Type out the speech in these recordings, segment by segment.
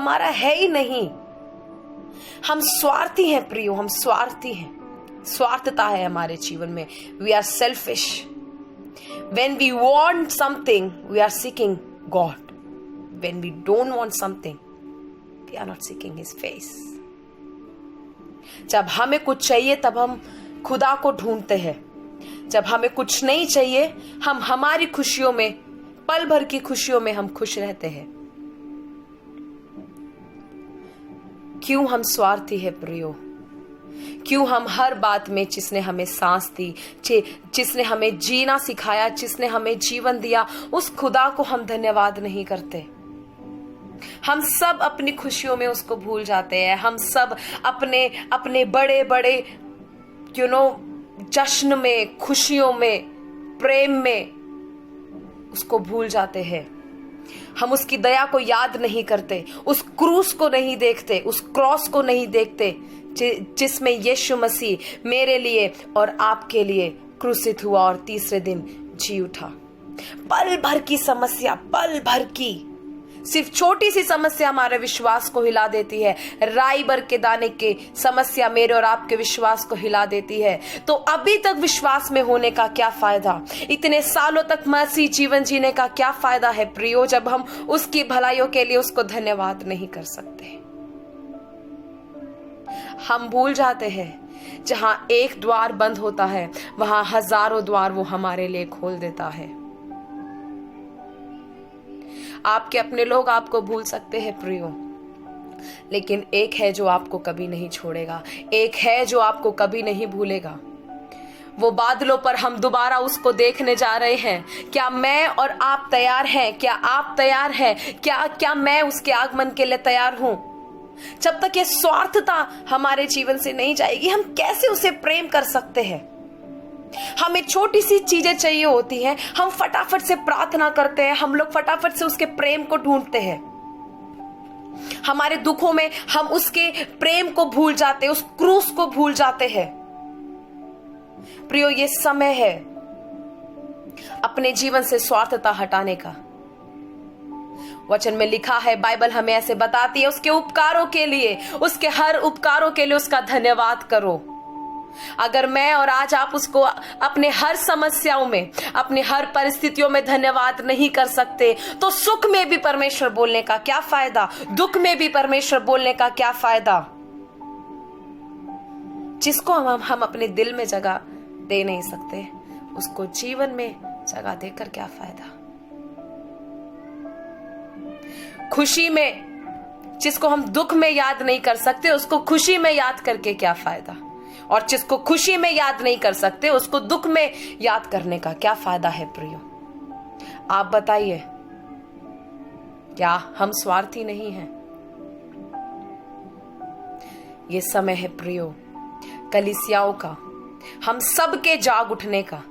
हमारा है ही नहीं। हम स्वार्थी हैं प्रियो, हम स्वार्थी हैं। स्वार्थता है हमारे जीवन में। We are selfish. When we want something we are seeking God, when we don't want something we are not seeking his face. जब हमें कुछ चाहिए तब हम खुदा को ढूंढते हैं। जब हमें कुछ नहीं चाहिए हम हमारी खुशियों में, पल भर की खुशियों में हम खुश रहते हैं। क्यों हम स्वार्थी है प्रियो? क्यों हम हर बात में, जिसने हमें सांस दी, जिसने हमें जीना सिखाया, जिसने हमें जीवन दिया, उस खुदा को हम धन्यवाद नहीं करते? हम सब अपनी खुशियों में उसको भूल जाते हैं। हम सब अपने अपने बड़े बड़े जश्न में, खुशियों में, प्रेम में उसको भूल जाते हैं। हम उसकी दया को याद नहीं करते, उस क्रूस को नहीं देखते, उस क्रॉस को नहीं देखते जिसमें यीशु मसीह मेरे लिए और आपके लिए क्रूसित हुआ और तीसरे दिन जी उठा। पल भर की समस्या, पल भर की सिर्फ छोटी सी समस्या हमारे विश्वास को हिला देती है। राई भर के दाने की समस्या मेरे और आपके विश्वास को हिला देती है। तो अभी तक विश्वास में होने का क्या फायदा? इतने सालों तक मसीह जीवन जीने का क्या फायदा है प्रियो, जब हम उसकी भलाइयों के लिए उसको धन्यवाद नहीं कर सकते? हम भूल जाते हैं जहां एक द्वार बंद होता है वहां हजारों द्वार वो हमारे लिए खोल देता है। आपके अपने लोग आपको भूल सकते हैं प्रियो, लेकिन एक है जो आपको कभी नहीं छोड़ेगा, एक है जो आपको कभी नहीं भूलेगा। वो बादलों पर हम दोबारा उसको देखने जा रहे हैं। क्या मैं और आप तैयार हैं? क्या आप तैयार हैं? क्या मैं उसके आगमन के लिए तैयार हूं? जब तक ये स्वार्थता हमारे जीवन से नहीं जाएगी हम कैसे उसे प्रेम कर सकते हैं? हमें छोटी सी चीजें चाहिए होती हैं, हम फटाफट से प्रार्थना करते हैं, हम लोग फटाफट से उसके प्रेम को ढूंढते हैं। हमारे दुखों में हम उसके प्रेम को भूल जाते हैं, उस क्रूस को भूल जाते हैं। प्रियो, ये समय है अपने जीवन से स्वार्थता हटाने का। वचन में लिखा है, बाइबल हमें ऐसे बताती है, उसके उपकारों के लिए, उसके हर उपकारों के लिए उसका धन्यवाद करो। अगर मैं और आज आप उसको अपने हर समस्याओं में, अपने हर परिस्थितियों में धन्यवाद नहीं कर सकते तो सुख में भी परमेश्वर बोलने का क्या फायदा? दुख में भी परमेश्वर बोलने का क्या फायदा? जिसको हम अपने दिल में जगह दे नहीं सकते उसको जीवन में जगह देकर क्या फायदा? खुशी में जिसको हम दुख में याद नहीं कर सकते उसको खुशी में याद करके क्या फायदा? और जिसको खुशी में याद नहीं कर सकते उसको दुख में याद करने का क्या फायदा है प्रियो? आप बताइए, क्या हम स्वार्थी नहीं हैं? ये समय है प्रियो कलीसियाओं का, हम सबके जाग उठने का।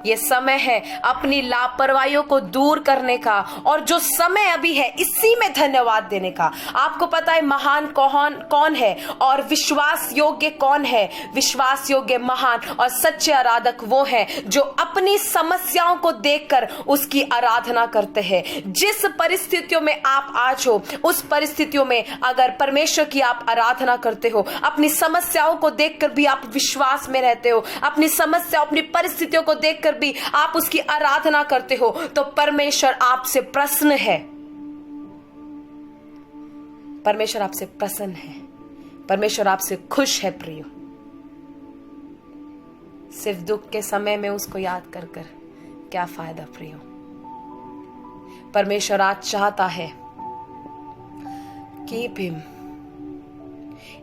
ये समय है अपनी लापरवाहियों को दूर करने का, और जो समय अभी है इसी में धन्यवाद देने का। आपको पता है महान कौन है और विश्वास योग्य कौन है? विश्वास योग्य, महान और सच्चे आराधक वो हैं जो अपनी समस्याओं को देखकर उसकी आराधना करते हैं। जिस परिस्थितियों में आप आज हो उस परिस्थितियों में अगर परमेश्वर की आप आराधना करते हो, अपनी समस्याओं को देखकर भी आप विश्वास में रहते हो, अपनी समस्या, अपनी परिस्थितियों को देखकर भी आप उसकी आराधना करते हो, तो परमेश्वर आपसे प्रसन्न है। परमेश्वर आपसे प्रसन्न है, परमेश्वर आपसे खुश है प्रियो। सिर्फ दुख के समय में उसको याद कर कर क्या फायदा प्रियो? परमेश्वर आज चाहता है, keep him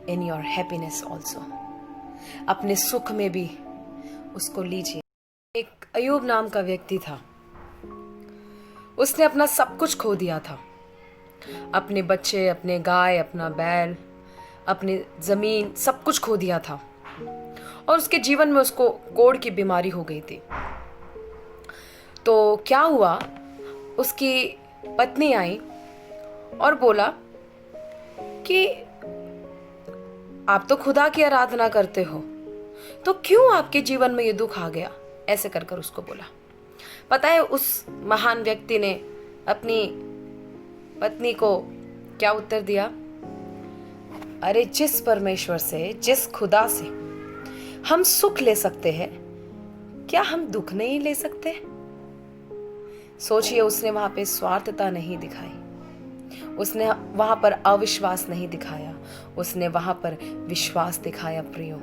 in your happiness also. अपने सुख में भी उसको लीजिए। एक अयूब नाम का व्यक्ति था, उसने अपना सब कुछ खो दिया था। अपने बच्चे, अपने गाय, अपना बैल, अपनी जमीन, सब कुछ खो दिया था। और उसके जीवन में उसको कोढ़ की बीमारी हो गई थी। तो क्या हुआ, उसकी पत्नी आई और बोला कि आप तो खुदा की आराधना करते हो, तो क्यों आपके जीवन में ये दुख आ गया? ऐसे कर कर उसको बोला। पता है, उस महान व्यक्ति ने अपनी पत्नी को क्या उत्तर दिया? अरे जिस परमेश्वर से, जिस खुदा से हम सुख ले सकते हैं, क्या हम दुख नहीं ले सकते? सोचिए, उसने वहां पे स्वार्थता नहीं दिखाई, उसने वहां पर अविश्वास नहीं दिखाया, उसने वहां पर विश्वास दिखाया। प्रियो,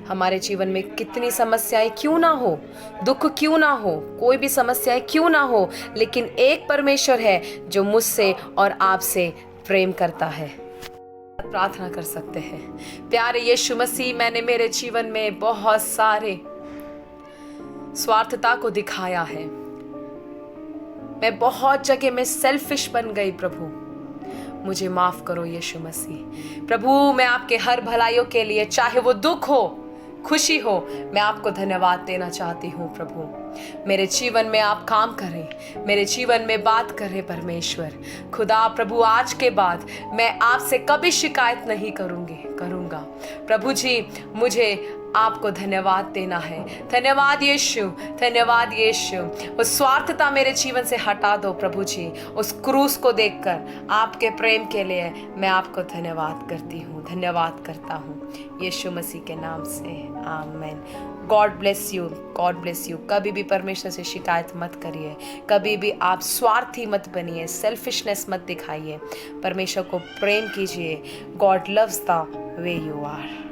हमारे जीवन में कितनी समस्याएं क्यों ना हो, दुख क्यों ना हो, कोई भी समस्याएं क्यों ना हो, लेकिन एक परमेश्वर है जो मुझसे और आपसे प्रेम करता है। प्रार्थना कर सकते हैं, प्यारे यीशु मसीह, मैंने मेरे जीवन में बहुत सारे स्वार्थता को दिखाया है। मैं बहुत जगह में सेल्फिश बन गई। प्रभु मुझे माफ करो यीशु मसीह। प्रभु, मैं आपके हर भलाइयों के लिए, चाहे वो दुख हो, खुशी हो, मैं आपको धन्यवाद देना चाहती हूँ। प्रभु, मेरे जीवन में आप काम करें, मेरे जीवन में बात करें परमेश्वर खुदा। प्रभु, आज के बाद मैं आपसे कभी शिकायत नहीं करूँगा। प्रभु जी, मुझे आपको धन्यवाद देना है। धन्यवाद यीशु, धन्यवाद यीशु। उस स्वार्थता मेरे जीवन से हटा दो प्रभु जी। उस क्रूस को देखकर आपके प्रेम के लिए मैं आपको धन्यवाद करती हूँ, धन्यवाद करता हूँ यीशु मसीह के नाम से, आमीन। God bless you, God bless you. कभी भी परमेश्वर से शिकायत मत करिए, कभी भी आप स्वार्थी मत बनिए, सेल्फिशनेस मत दिखाइए, परमेश्वर को प्रेम कीजिए। God loves the way you are.